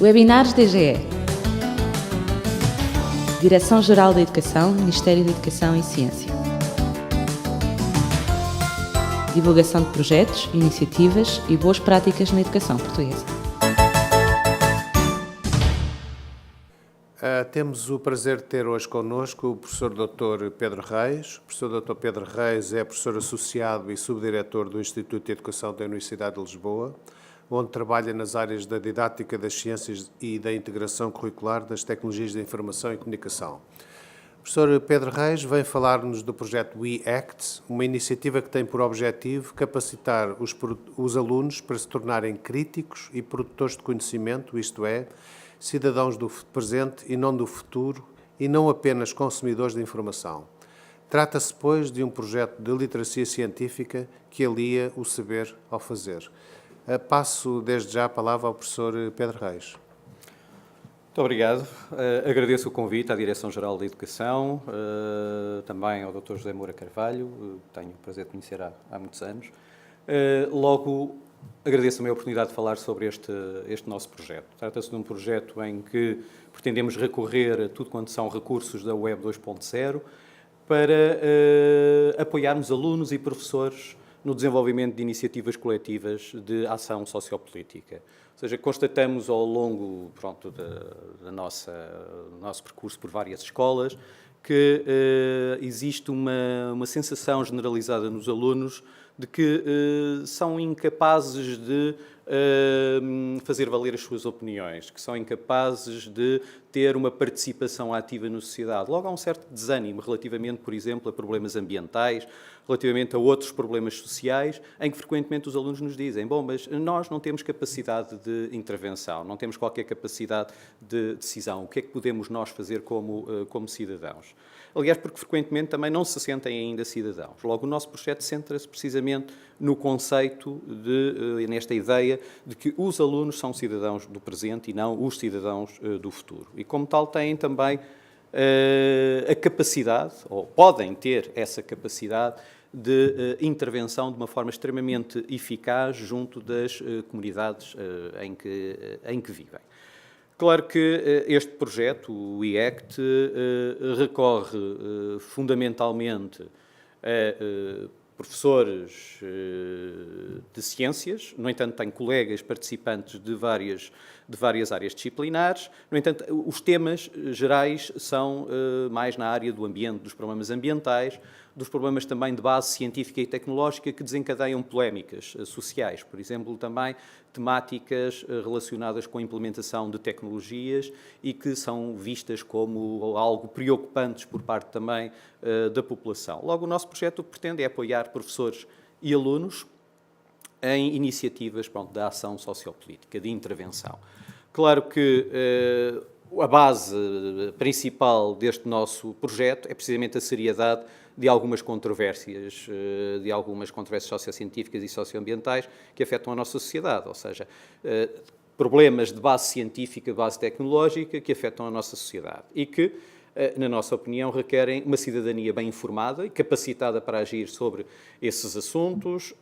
Webinars DGE. Direção-Geral da Educação, Ministério da Educação e Ciência. Divulgação de projetos, iniciativas e boas práticas na educação portuguesa. Temos o prazer de ter hoje connosco o professor Dr. Pedro Reis. O professor Dr. Pedro Reis é professor associado e subdiretor do Instituto de Educação da Universidade de Lisboa, onde trabalha nas áreas da didática das ciências e da integração curricular das tecnologias da informação e comunicação. O professor Pedro Reis vem falar-nos do projeto WeAct, uma iniciativa que tem por objetivo capacitar os alunos para se tornarem críticos e produtores de conhecimento, isto é, cidadãos do presente e não do futuro, e não apenas consumidores de informação. Trata-se, pois, de um projeto de literacia científica que alia o saber ao fazer. Passo desde já a palavra ao professor Pedro Reis. Muito obrigado. Agradeço o convite à Direção-Geral da Educação, também ao Dr. José Moura Carvalho, tenho o prazer de conhecer há muitos anos. Logo, agradeço também a oportunidade de falar sobre este nosso projeto. Trata-se de um projeto em que pretendemos recorrer a tudo quanto são recursos da Web 2.0 para apoiarmos alunos e professores no desenvolvimento de iniciativas coletivas de ação sociopolítica. Ou seja, constatamos ao longo do nosso percurso por várias escolas que existe uma sensação generalizada nos alunos de que são incapazes de fazer valer as suas opiniões, que são incapazes de ter uma participação ativa na sociedade. Logo, há um certo desânimo relativamente, por exemplo, a problemas ambientais, relativamente a outros problemas sociais, em que frequentemente os alunos nos dizem: bom, mas nós não temos capacidade de intervenção, não temos qualquer capacidade de decisão. O que é que podemos nós fazer como cidadãos? Aliás, porque frequentemente também não se sentem ainda cidadãos. Logo, o nosso projeto centra-se precisamente no conceito, nesta ideia de que os alunos são cidadãos do presente e não os cidadãos do futuro. E, como tal, têm também a capacidade, ou podem ter essa capacidade, de intervenção de uma forma extremamente eficaz junto das comunidades em que vivem. Claro que este projeto, o WeAct, recorre fundamentalmente a professores de ciências, no entanto tem colegas participantes de várias áreas disciplinares. No entanto, os temas gerais são mais na área do ambiente, dos problemas ambientais, dos problemas também de base científica e tecnológica que desencadeiam polémicas sociais. Por exemplo, também temáticas relacionadas com a implementação de tecnologias e que são vistas como algo preocupantes por parte também da população. Logo, o nosso projeto pretende apoiar professores e alunos em iniciativas de ação sociopolítica, de intervenção. Claro que a base principal deste nosso projeto é precisamente a seriedade de algumas controvérsias sociocientíficas e socioambientais que afetam a nossa sociedade, ou seja, problemas de base científica, de base tecnológica que afetam a nossa sociedade e que, na nossa opinião, requerem uma cidadania bem informada e capacitada para agir sobre esses assuntos.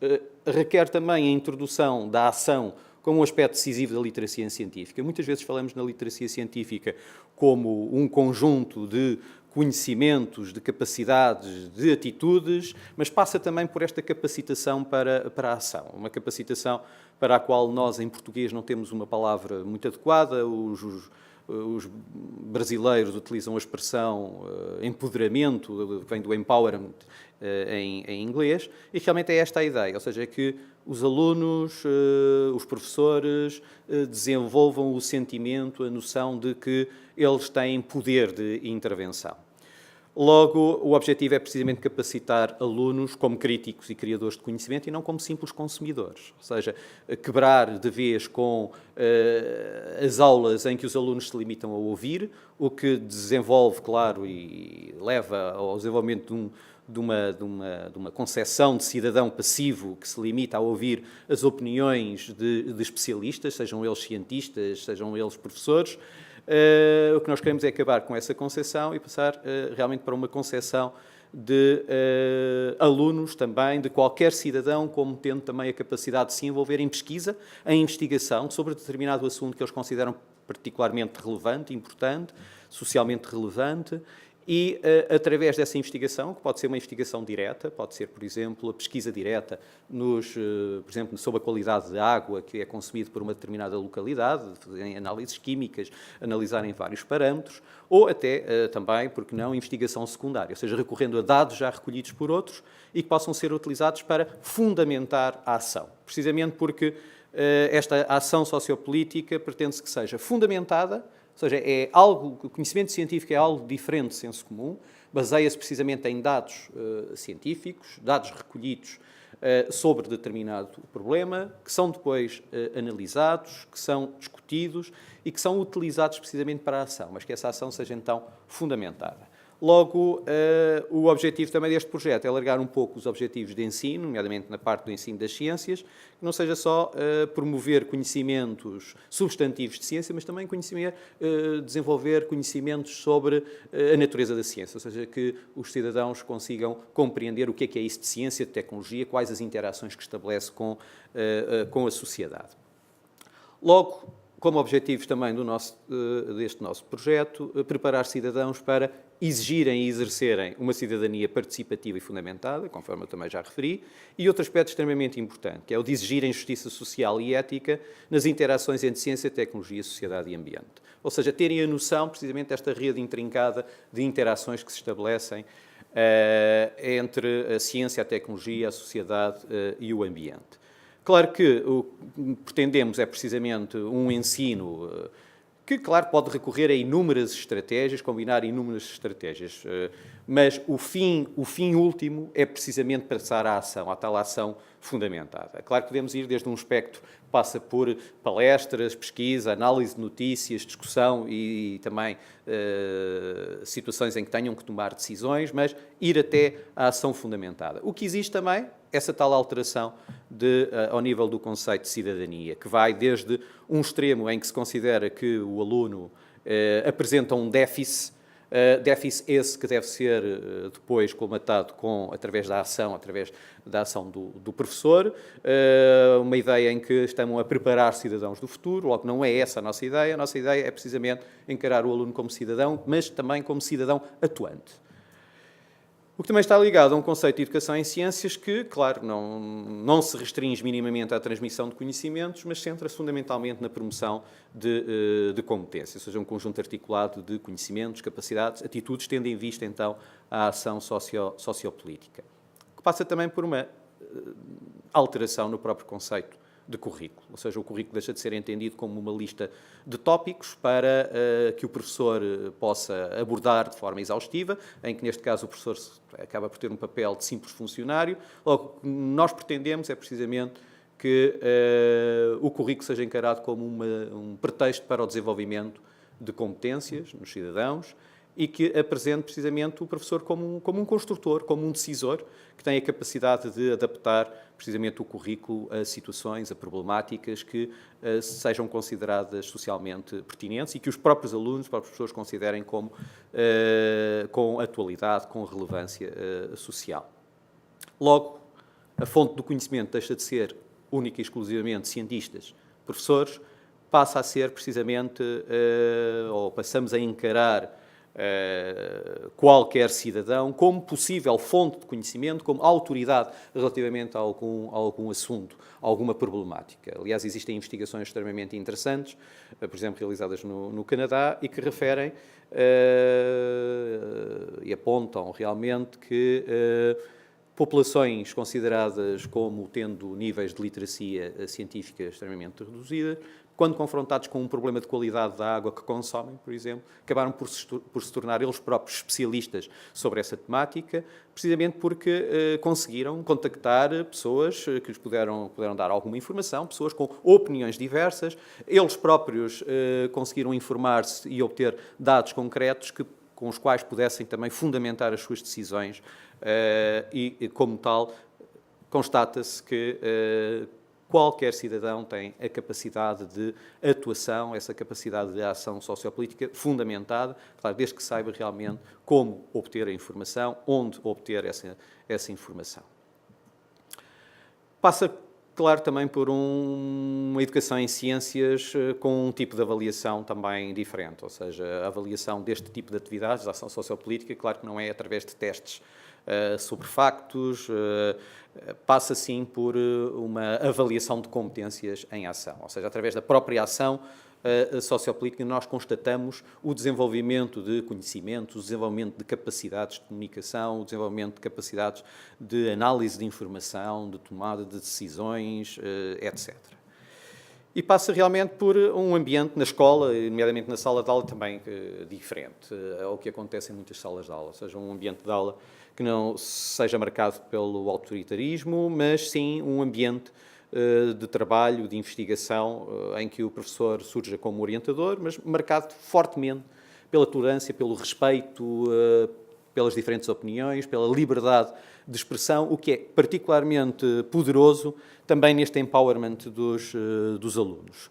Requer também a introdução da ação como um aspecto decisivo da literacia científica. Muitas vezes falamos na literacia científica como um conjunto de conhecimentos, de capacidades, de atitudes, mas passa também por esta capacitação para a ação. Uma capacitação para a qual nós, em português, não temos uma palavra muito adequada. Os brasileiros utilizam a expressão empoderamento, que vem do empowerment em inglês, e realmente é esta a ideia, ou seja, é que os alunos, os professores, desenvolvam o sentimento, a noção de que eles têm poder de intervenção. Logo, o objetivo é precisamente capacitar alunos como críticos e criadores de conhecimento e não como simples consumidores. Ou seja, quebrar de vez com as aulas em que os alunos se limitam a ouvir, o que desenvolve, claro, e leva ao desenvolvimento de uma concepção de cidadão passivo que se limita a ouvir as opiniões de especialistas, sejam eles cientistas, sejam eles professores. O que nós queremos é acabar com essa concepção e passar realmente para uma concepção de alunos também, de qualquer cidadão, como tendo também a capacidade de se envolver em pesquisa, em investigação sobre determinado assunto que eles consideram particularmente relevante, importante, socialmente relevante, e através dessa investigação, que pode ser uma investigação direta, pode ser, por exemplo, a pesquisa direta por exemplo, sobre a qualidade de água que é consumida por uma determinada localidade, fazerem análises químicas, analisarem vários parâmetros, ou até também, porque não, investigação secundária, ou seja, recorrendo a dados já recolhidos por outros e que possam ser utilizados para fundamentar a ação. Precisamente porque esta ação sociopolítica pretende-se que seja fundamentada. Ou seja, o conhecimento científico é algo diferente de senso comum, baseia-se precisamente em dados científicos, dados recolhidos sobre determinado problema, que são depois analisados, que são discutidos e que são utilizados precisamente para a ação, mas que essa ação seja então fundamentada. Logo, o objetivo também deste projeto é alargar um pouco os objetivos de ensino, nomeadamente na parte do ensino das ciências, que não seja só promover conhecimentos substantivos de ciência, mas também desenvolver conhecimentos sobre a natureza da ciência, ou seja, que os cidadãos consigam compreender o que é isso de ciência, de tecnologia, quais as interações que estabelece com a sociedade. Logo, como objetivos também deste nosso projeto, preparar cidadãos para exigirem e exercerem uma cidadania participativa e fundamentada, conforme eu também já referi, e outro aspecto extremamente importante, que é o de exigirem justiça social e ética nas interações entre ciência, tecnologia, sociedade e ambiente. Ou seja, terem a noção, precisamente, desta rede intrincada de interações que se estabelecem entre a ciência, a tecnologia, a sociedade e o ambiente. Claro que o que pretendemos é precisamente um ensino que, claro, pode recorrer a inúmeras estratégias, combinar inúmeras estratégias, mas o fim último é precisamente passar à ação, à tal ação fundamentada. Claro que podemos ir desde um espectro que passa por palestras, pesquisa, análise de notícias, discussão e também situações em que tenham que tomar decisões, mas ir até à ação fundamentada. O que existe também, essa tal alteração ao nível do conceito de cidadania, que vai desde um extremo em que se considera que o aluno apresenta um déficit, déficit esse que deve ser depois colmatado através da ação do professor, uma ideia em que estamos a preparar cidadãos do futuro, logo não é essa a nossa ideia é precisamente encarar o aluno como cidadão, mas também como cidadão atuante. O que também está ligado a um conceito de educação em ciências que, claro, não se restringe minimamente à transmissão de conhecimentos, mas centra-se fundamentalmente na promoção de competências, ou seja, um conjunto articulado de conhecimentos, capacidades, atitudes, tendo em vista, então, a ação sociopolítica. Que passa também por uma alteração no próprio conceito de currículo, ou seja, o currículo deixa de ser entendido como uma lista de tópicos para que o professor possa abordar de forma exaustiva, em que neste caso o professor acaba por ter um papel de simples funcionário. Logo, o que nós pretendemos é precisamente que o currículo seja encarado como um pretexto para o desenvolvimento de competências nos cidadãos e que apresente precisamente o professor como um construtor, como um decisor, que tem a capacidade de adaptar precisamente o currículo a situações, a problemáticas que sejam consideradas socialmente pertinentes e que os próprios alunos, os próprios professores considerem como com atualidade, com relevância social. Logo, a fonte do conhecimento deixa de ser única e exclusivamente cientistas, professores, passa a ser precisamente, ou passamos a encarar qualquer cidadão como possível fonte de conhecimento, como autoridade relativamente a algum assunto, a alguma problemática. Aliás, existem investigações extremamente interessantes, por exemplo, realizadas no Canadá, e que referem e apontam realmente que populações consideradas como tendo níveis de literacia científica extremamente reduzida, quando confrontados com um problema de qualidade da água que consomem, por exemplo, acabaram por se tornar eles próprios especialistas sobre essa temática, precisamente porque conseguiram contactar pessoas que lhes puderam dar alguma informação, pessoas com opiniões diversas, eles próprios conseguiram informar-se e obter dados concretos com os quais pudessem também fundamentar as suas decisões e como tal, constata-se que qualquer cidadão tem a capacidade de atuação, essa capacidade de ação sociopolítica fundamentada, claro, desde que saiba realmente como obter a informação, onde obter essa informação. Passa claro, também por uma educação em ciências com um tipo de avaliação também diferente, ou seja, a avaliação deste tipo de atividades, da ação sociopolítica, claro que não é através de testes sobre factos, passa sim por uma avaliação de competências em ação, ou seja, através da própria ação sociopolítica nós constatamos o desenvolvimento de conhecimentos, o desenvolvimento de capacidades de comunicação, o desenvolvimento de capacidades de análise de informação, de tomada de decisões, etc. E passa realmente por um ambiente na escola, nomeadamente na sala de aula, também diferente ao que acontece em muitas salas de aula, ou seja, um ambiente de aula que não seja marcado pelo autoritarismo, mas sim um ambiente de trabalho, de investigação, em que o professor surja como orientador, mas marcado fortemente pela tolerância, pelo respeito, pelas diferentes opiniões, pela liberdade de expressão, o que é particularmente poderoso também neste empowerment dos alunos.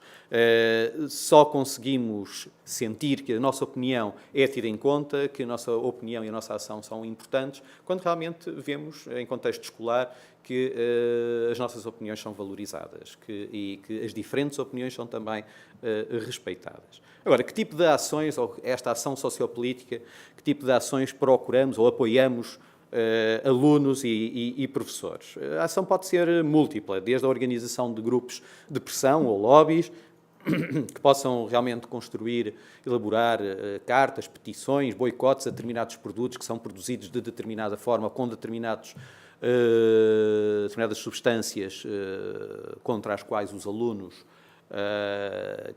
Só conseguimos sentir que a nossa opinião é tida em conta, que a nossa opinião e a nossa ação são importantes, quando realmente vemos, em contexto escolar, que as nossas opiniões são valorizadas e que as diferentes opiniões são também respeitadas. Agora, que tipo de ações, ou esta ação sociopolítica, que tipo de ações procuramos ou apoiamos alunos e professores? A ação pode ser múltipla, desde a organização de grupos de pressão ou lobbies, que possam realmente construir, elaborar cartas, petições, boicotes a determinados produtos que são produzidos de determinada forma, com determinadas substâncias contra as quais os alunos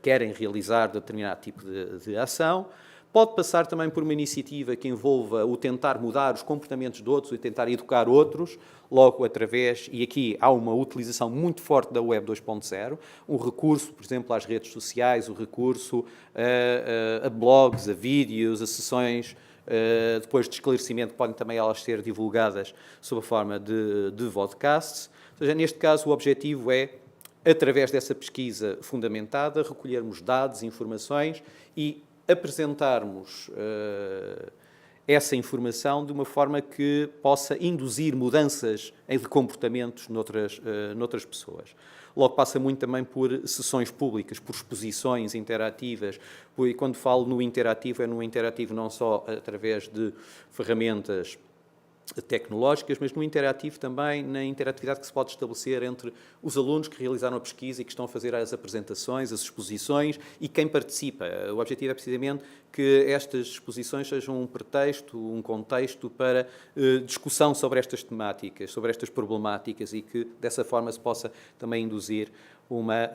querem realizar determinado tipo de ação. Pode passar também por uma iniciativa que envolva o tentar mudar os comportamentos de outros e tentar educar outros, logo através, e aqui há uma utilização muito forte da Web 2.0, um recurso, por exemplo, às redes sociais, o recurso a blogs, a vídeos, a sessões depois de esclarecimento, podem também elas ser divulgadas sob a forma de podcasts. Ou seja, neste caso, o objetivo é, através dessa pesquisa fundamentada, recolhermos dados, informações e apresentarmos essa informação de uma forma que possa induzir mudanças de comportamentos noutras pessoas. Logo, passa muito também por sessões públicas, por exposições interativas, e quando falo no interativo, é no interativo não só através de ferramentas tecnológicas, mas no interativo também, na interatividade que se pode estabelecer entre os alunos que realizaram a pesquisa e que estão a fazer as apresentações, as exposições e quem participa. O objetivo é precisamente que estas exposições sejam um pretexto, um contexto para discussão sobre estas temáticas, sobre estas problemáticas e que dessa forma se possa também induzir uma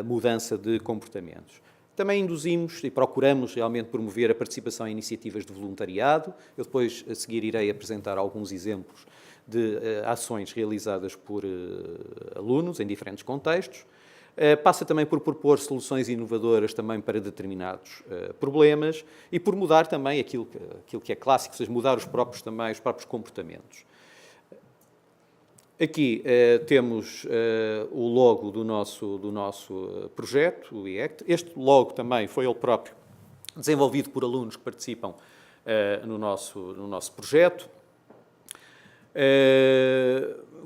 mudança de comportamentos. Também induzimos e procuramos realmente promover a participação em iniciativas de voluntariado. Eu depois, a seguir, irei apresentar alguns exemplos de ações realizadas por alunos em diferentes contextos. Passa também por propor soluções inovadoras também para determinados problemas e por mudar também aquilo que é clássico, ou seja, mudar os próprios comportamentos. Aqui temos o logo do nosso projeto, o IECT. Este logo também foi ele próprio desenvolvido por alunos que participam no nosso projeto.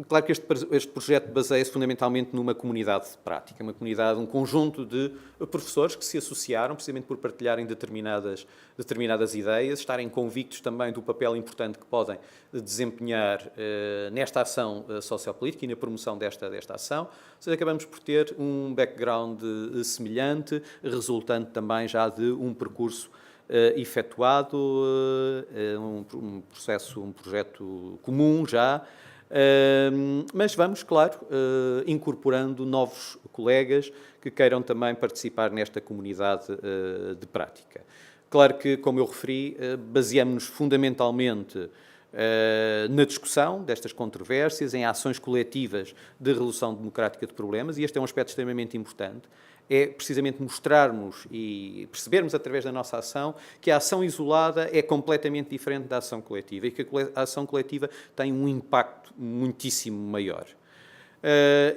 Claro que este projeto baseia-se fundamentalmente numa comunidade de prática, um conjunto de professores que se associaram precisamente por partilharem determinadas ideias, estarem convictos também do papel importante que podem desempenhar nesta ação sociopolítica e na promoção desta ação. Ou seja, acabamos por ter um background semelhante, resultante também já de um percurso efetuado, um projeto comum já, mas vamos, claro, incorporando novos colegas que queiram também participar nesta comunidade de prática. Claro que, como eu referi, baseamos-nos fundamentalmente na discussão destas controvérsias, em ações coletivas de resolução democrática de problemas, e este é um aspecto extremamente importante, é precisamente mostrarmos e percebermos através da nossa ação que a ação isolada é completamente diferente da ação coletiva e que a ação coletiva tem um impacto muitíssimo maior.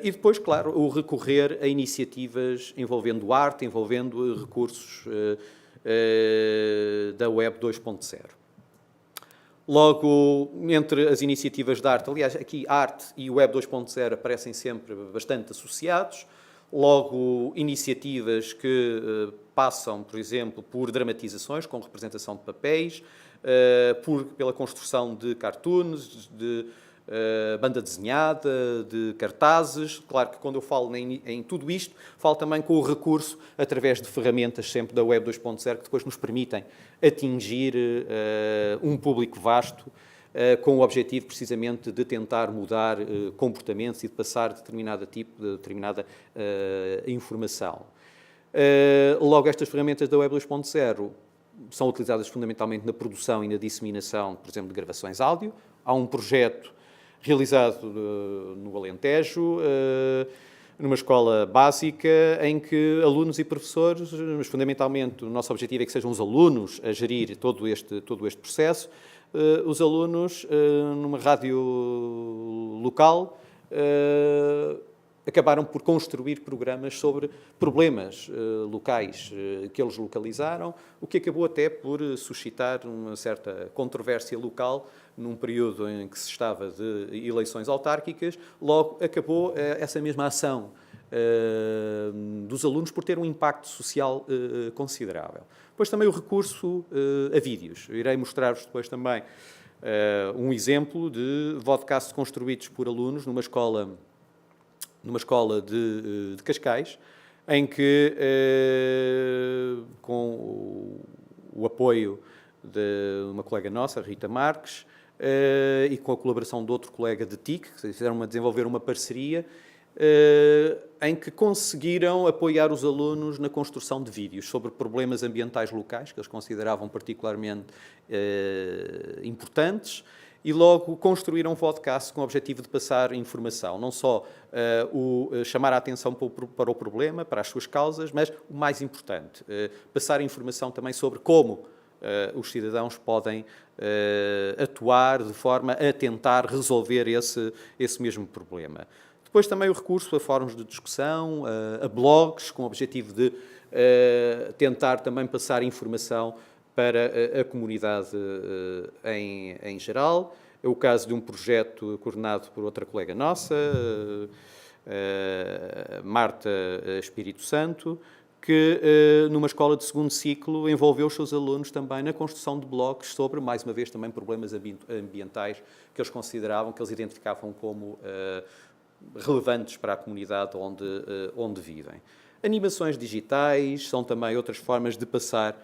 E depois, claro, o recorrer a iniciativas envolvendo arte, envolvendo recursos da Web 2.0. Logo, entre as iniciativas de arte, aliás, aqui arte e Web 2.0 aparecem sempre bastante associados. Logo, iniciativas que passam, por exemplo, por dramatizações com representação de papéis, pela construção de cartoons, de banda desenhada, de cartazes. Claro que quando eu falo em tudo isto, falo também com o recurso através de ferramentas sempre da Web 2.0 que depois nos permitem atingir um público vasto com o objetivo precisamente de tentar mudar comportamentos e de passar determinada informação. Logo, estas ferramentas da Web 2.0 são utilizadas fundamentalmente na produção e na disseminação, por exemplo, de gravações áudio. Há um projeto realizado no Alentejo, numa escola básica, em que alunos e professores, mas fundamentalmente o nosso objetivo é que sejam os alunos a gerir todo este processo, os alunos, numa rádio local, acabaram por construir programas sobre problemas locais que eles localizaram, o que acabou até por suscitar uma certa controvérsia local num período em que se estava de eleições autárquicas. Logo, acabou essa mesma ação dos alunos por ter um impacto social considerável. Depois também o recurso a vídeos. Irei mostrar-vos depois também um exemplo de podcasts construídos por alunos numa escola de Cascais, em que, com o apoio de uma colega nossa, Rita Marques, e com a colaboração de outro colega de TIC, que fizeram desenvolver uma parceria, em que conseguiram apoiar os alunos na construção de vídeos sobre problemas ambientais locais, que eles consideravam particularmente importantes, e logo construíram um podcast com o objetivo de passar informação, não só chamar a atenção para o problema, para as suas causas, mas o mais importante, passar informação também sobre como os cidadãos podem atuar de forma a tentar resolver esse mesmo problema. Depois também o recurso a fóruns de discussão, a blogs, com o objetivo de tentar também passar informação para a comunidade em geral. É o caso de um projeto coordenado por outra colega nossa, Marta Espírito Santo, que numa escola de segundo ciclo envolveu os seus alunos também na construção de blogs sobre, mais uma vez, também problemas ambientais que eles consideravam, que eles identificavam como relevantes para a comunidade onde vivem. Animações digitais são também outras formas de passar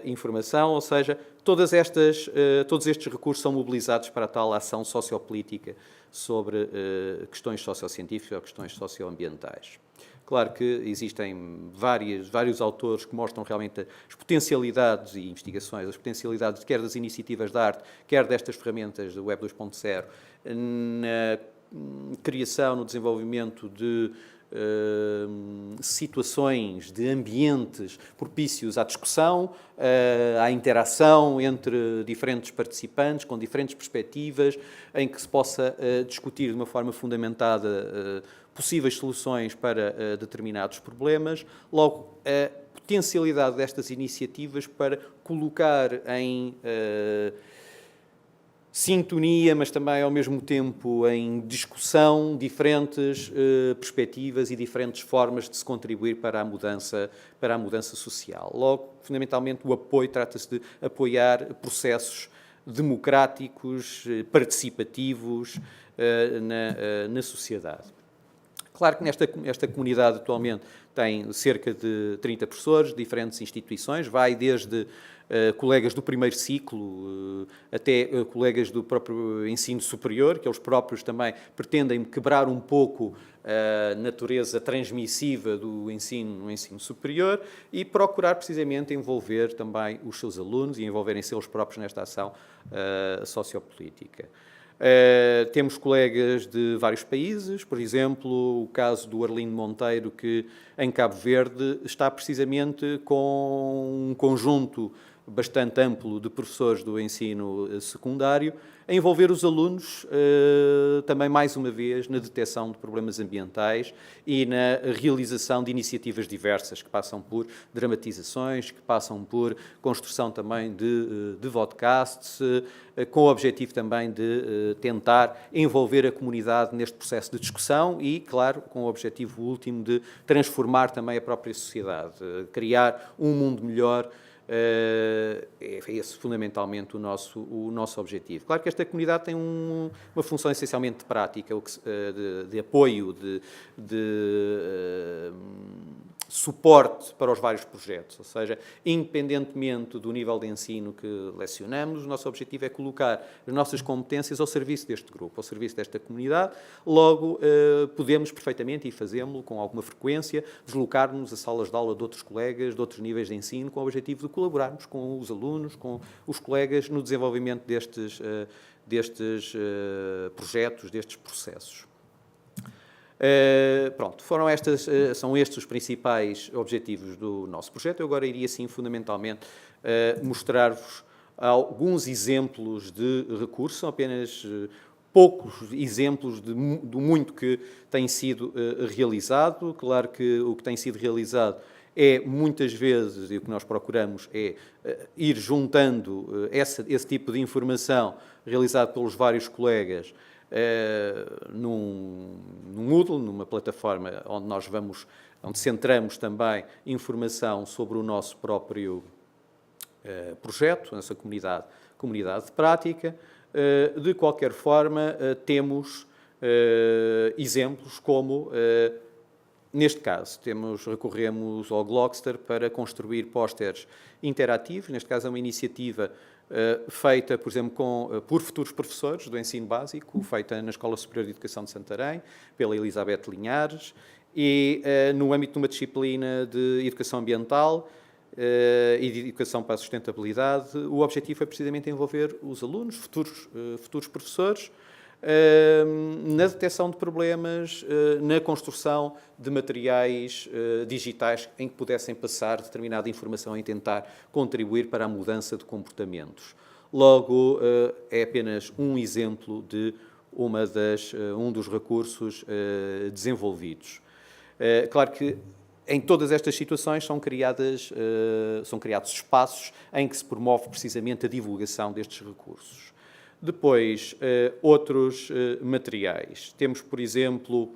informação, ou seja, todos estes recursos são mobilizados para a tal ação sociopolítica sobre questões sociocientíficas ou questões socioambientais. Claro que existem vários autores que mostram realmente as potencialidades e investigações, as potencialidades quer das iniciativas de arte, quer destas ferramentas do Web 2.0, na criação, no desenvolvimento de situações, de ambientes propícios à discussão, à interação entre diferentes participantes, com diferentes perspectivas, em que se possa discutir de uma forma fundamentada possíveis soluções para determinados problemas. Logo, a potencialidade destas iniciativas para colocar em sintonia, mas também, ao mesmo tempo, em discussão, diferentes perspectivas e diferentes formas de se contribuir para a mudança social. Logo, fundamentalmente, o apoio trata-se de apoiar processos democráticos, participativos na sociedade. Claro que esta comunidade atualmente tem cerca de 30 professores de diferentes instituições, vai desde colegas do primeiro ciclo até colegas do próprio ensino superior, que eles próprios também pretendem quebrar um pouco a natureza transmissiva do ensino no ensino superior e procurar precisamente envolver também os seus alunos e envolverem-se eles próprios nesta ação sociopolítica. Temos colegas de vários países, por exemplo, o caso do Arlindo Monteiro, que em Cabo Verde está precisamente com um conjunto bastante amplo de professores do ensino secundário, a envolver os alunos também, mais uma vez, na detecção de problemas ambientais e na realização de iniciativas diversas, que passam por dramatizações, que passam por construção também de podcasts, com o objetivo também de tentar envolver a comunidade neste processo de discussão e, claro, com o objetivo último de transformar também a própria sociedade, criar um mundo melhor. É esse fundamentalmente o nosso objetivo. Claro que esta comunidade tem uma função essencialmente de prática, de apoio, de suporte para os vários projetos, ou seja, independentemente do nível de ensino que lecionamos, o nosso objetivo é colocar as nossas competências ao serviço deste grupo, ao serviço desta comunidade. Logo, podemos perfeitamente, e fazemos-lo com alguma frequência, deslocar-nos a salas de aula de outros colegas, de outros níveis de ensino, com o objetivo de colaborarmos com os alunos, com os colegas, no desenvolvimento destes projetos, destes processos. Pronto, são estes os principais objetivos do nosso projeto. Eu agora iria, sim, fundamentalmente, mostrar-vos alguns exemplos de recursos, são apenas poucos exemplos do muito que tem sido realizado. Claro que o que tem sido realizado é, muitas vezes, e o que nós procuramos é ir juntando esse tipo de informação realizado pelos vários colegas num Moodle, numa plataforma onde centramos também informação sobre o nosso próprio projeto, nossa comunidade de prática. De qualquer forma, temos exemplos como, neste caso, recorremos ao Glogster para construir pósteres interativos. Neste caso, é uma iniciativa feita, por exemplo, por futuros professores do ensino básico, feita na Escola Superior de Educação de Santarém, pela Elizabeth Linhares, e no âmbito de uma disciplina de Educação Ambiental e de Educação para a Sustentabilidade. O objetivo é precisamente envolver os alunos, futuros professores, na detecção de problemas, na construção de materiais digitais em que pudessem passar determinada informação e tentar contribuir para a mudança de comportamentos. Logo, é apenas um exemplo de um dos recursos desenvolvidos. Claro que em todas estas situações são criados espaços em que se promove precisamente a divulgação destes recursos. Depois, outros materiais. Temos, por exemplo,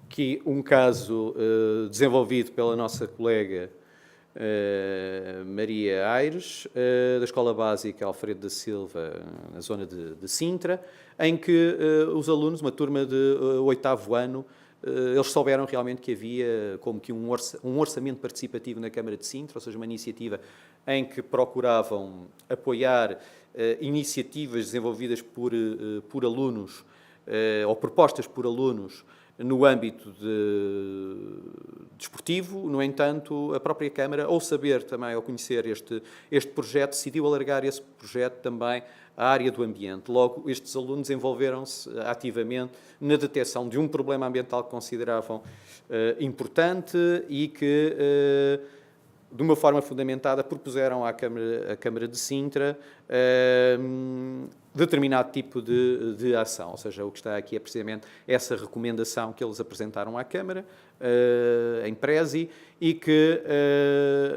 aqui um caso desenvolvido pela nossa colega Maria Aires, da Escola Básica Alfredo da Silva, na zona de Sintra, em que os alunos, uma turma de 8º ano, eles souberam realmente que havia como que um orçamento participativo na Câmara de Sintra, ou seja, uma iniciativa em que procuravam apoiar iniciativas desenvolvidas por alunos ou propostas por alunos no âmbito desportivo. No entanto, a própria Câmara, ao saber também, ao conhecer este projeto, decidiu alargar esse projeto também à área do ambiente. Logo, estes alunos envolveram-se ativamente na detecção de um problema ambiental que consideravam importante e que, de uma forma fundamentada, propuseram à Câmara de Sintra determinado tipo de ação. Ou seja, o que está aqui é precisamente essa recomendação que eles apresentaram à Câmara, em Prezi, e que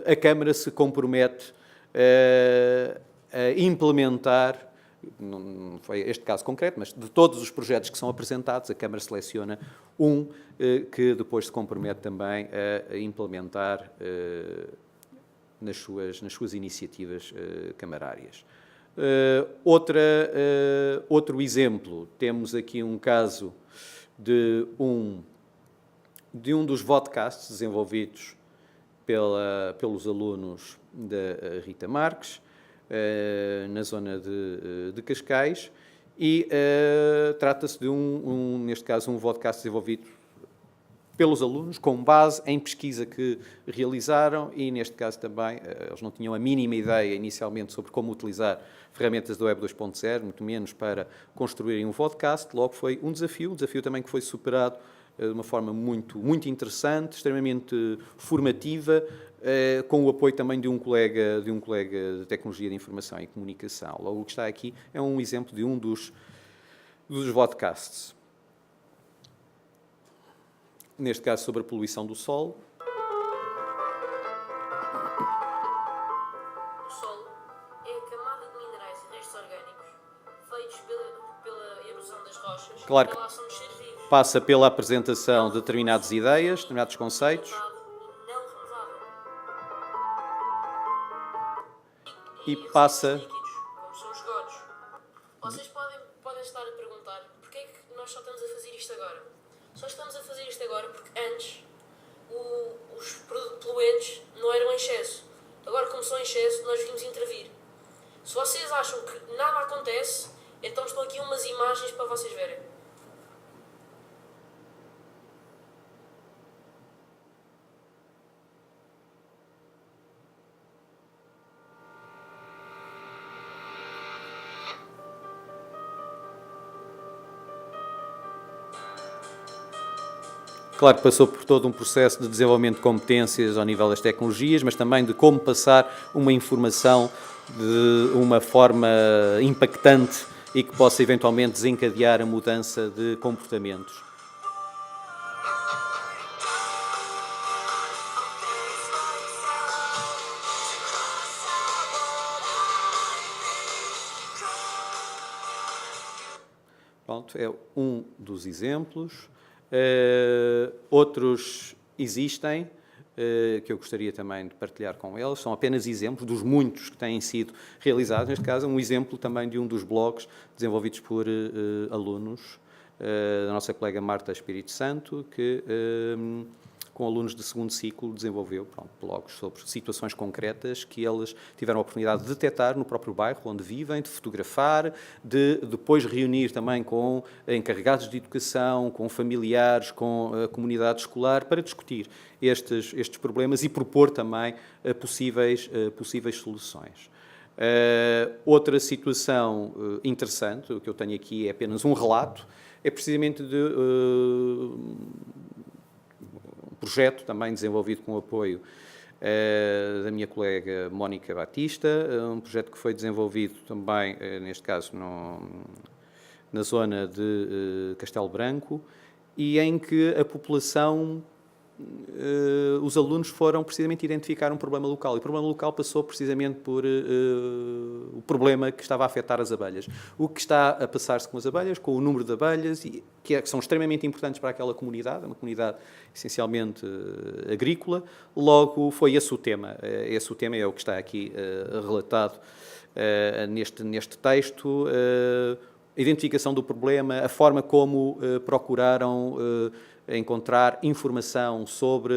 a Câmara se compromete a implementar. Não foi este caso concreto, mas de todos os projetos que são apresentados, a Câmara seleciona um que depois se compromete também a implementar nas suas iniciativas camarárias. Outro exemplo, temos aqui um caso de um dos podcasts desenvolvidos pelos alunos da Rita Marques, na zona de Cascais, e trata-se de neste caso, um podcast desenvolvido pelos alunos, com base em pesquisa que realizaram, e neste caso também eles não tinham a mínima ideia inicialmente sobre como utilizar ferramentas da Web 2.0, muito menos para construírem um podcast. Logo foi um desafio também que foi superado de uma forma muito interessante, extremamente formativa, com o apoio também de um colega de Tecnologia de Informação e Comunicação. Logo, o que está aqui é um exemplo de um dos podcasts. Neste caso, sobre a poluição do solo. O solo é a camada de minerais e restos orgânicos feitos pela erosão das rochas Claro e que pela ação dos seres vivos. passa pela apresentação de determinadas ideias, determinados conceitos. Não renovável. E passa... Líquidos, como são os esgotos. Vocês podem estar a perguntar porquê é que nós só estamos a fazer isto agora? Só estamos a fazer isto agora porque antes os poluentes não eram em excesso. Agora, como são em excesso, nós vimos intervir. Se vocês acham que nada acontece, então estão aqui umas imagens para vocês verem. Claro que passou por todo um processo de desenvolvimento de competências ao nível das tecnologias, mas também de como passar uma informação de uma forma impactante e que possa eventualmente desencadear a mudança de comportamentos. Pronto, é um dos exemplos. Outros existem, que eu gostaria também de partilhar com eles, são apenas exemplos dos muitos que têm sido realizados. Neste caso, um exemplo também de um dos blogs desenvolvidos por alunos da nossa colega Marta Espírito Santo, que com alunos de segundo ciclo desenvolveu blogs sobre situações concretas que eles tiveram a oportunidade de detectar no próprio bairro onde vivem, de fotografar, de depois reunir também com encarregados de educação, com familiares, com a comunidade escolar, para discutir estes problemas e propor também possíveis soluções. Outra situação interessante, o que eu tenho aqui é apenas um relato, é precisamente de projeto também desenvolvido com o apoio da minha colega Mónica Batista, um projeto que foi desenvolvido também, neste caso, na zona de Castelo Branco, e em que a população, os alunos foram precisamente identificar um problema local. E o problema local passou precisamente por o problema que estava a afetar as abelhas. O que está a passar-se com as abelhas, com o número de abelhas, que são extremamente importantes para aquela comunidade, uma comunidade essencialmente agrícola. Logo, foi esse o tema. Esse o tema é o que está aqui relatado neste texto. A identificação do problema, a forma como procuraram encontrar informação sobre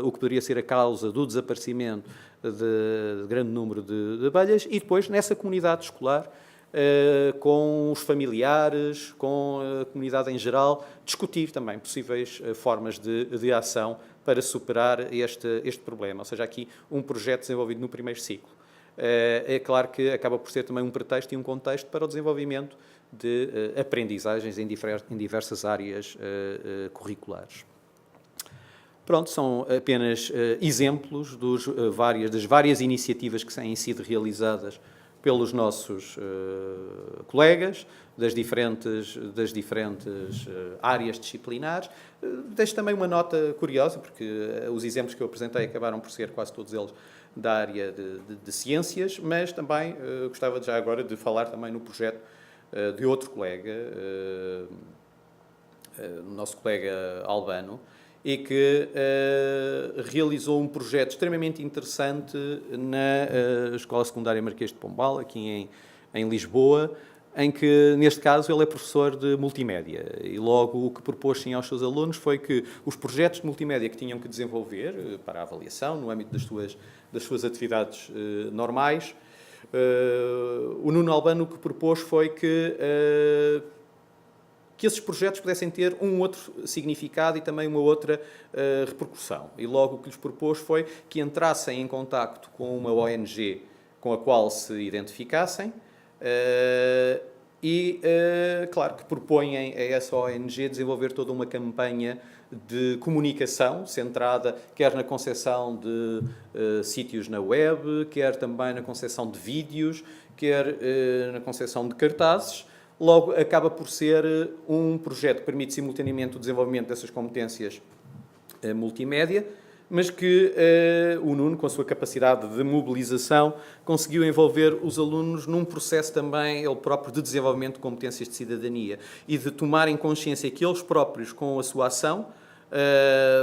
o que poderia ser a causa do desaparecimento de grande número de abelhas e depois, nessa comunidade escolar, com os familiares, com a comunidade em geral, discutir também possíveis formas de ação para superar este problema. Ou seja, aqui um projeto desenvolvido no primeiro ciclo. É claro que acaba por ser também um pretexto e um contexto para o desenvolvimento de aprendizagens em diversas áreas curriculares. Pronto, são apenas exemplos das várias iniciativas que têm sido realizadas pelos nossos colegas, das diferentes áreas disciplinares. Deixo também uma nota curiosa, porque os exemplos que eu apresentei acabaram por ser quase todos eles da área de ciências, mas também gostava já agora de falar também no projeto de outro colega, nosso colega Albano, e que realizou um projeto extremamente interessante na Escola Secundária Marquês de Pombal, aqui em Lisboa, em que, neste caso, ele é professor de multimédia. E logo o que propôs sim aos seus alunos foi que os projetos de multimédia que tinham que desenvolver para a avaliação, no âmbito das suas atividades normais, o Nuno Albano o que propôs foi que esses projetos pudessem ter um outro significado e também uma outra repercussão. E logo o que lhes propôs foi que entrassem em contacto com uma ONG com a qual se identificassem e, claro, que propõem a essa ONG desenvolver toda uma campanha de comunicação centrada quer na concepção de sítios na web, quer também na concepção de vídeos, quer na concepção de cartazes. Logo, acaba por ser um projeto que permite simultaneamente o desenvolvimento dessas competências multimédia, mas que o Nuno, com a sua capacidade de mobilização, conseguiu envolver os alunos num processo também, ele próprio, de desenvolvimento de competências de cidadania e de tomarem consciência que eles próprios, com a sua ação,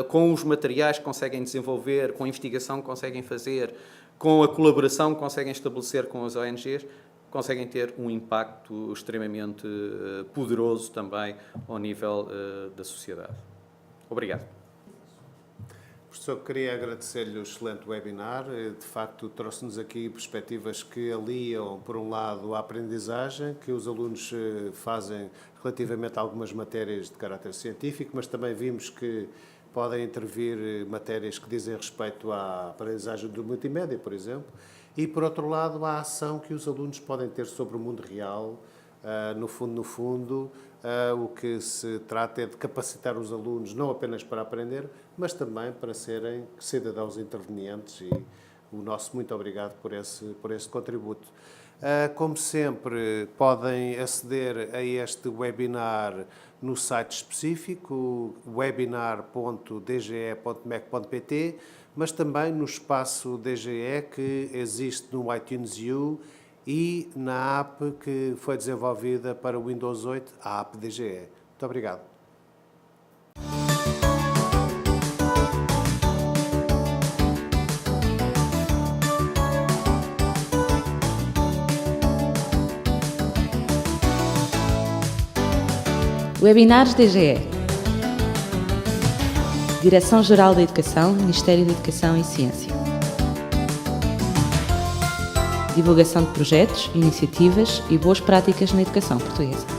com os materiais que conseguem desenvolver, com a investigação que conseguem fazer, com a colaboração que conseguem estabelecer com as ONGs, conseguem ter um impacto extremamente poderoso também ao nível da sociedade. Obrigado. Professor, queria agradecer-lhe o excelente webinar. De facto, trouxe-nos aqui perspectivas que aliam, por um lado, a aprendizagem que os alunos fazem relativamente a algumas matérias de caráter científico, mas também vimos que podem intervir matérias que dizem respeito à aprendizagem do multimédia, por exemplo, e, por outro lado, a ação que os alunos podem ter sobre o mundo real. No fundo, o que se trata é de capacitar os alunos não apenas para aprender, mas também para serem cidadãos intervenientes, e o nosso muito obrigado por esse contributo. Como sempre, podem aceder a este webinar no site específico, webinar.dge.mec.pt, mas também no espaço DGE que existe no iTunes U e na app que foi desenvolvida para o Windows 8, a app DGE. Muito obrigado. Webinars DGE. Direção-Geral da Educação, Ministério da Educação e Ciência. Divulgação de projetos, iniciativas e boas práticas na educação portuguesa.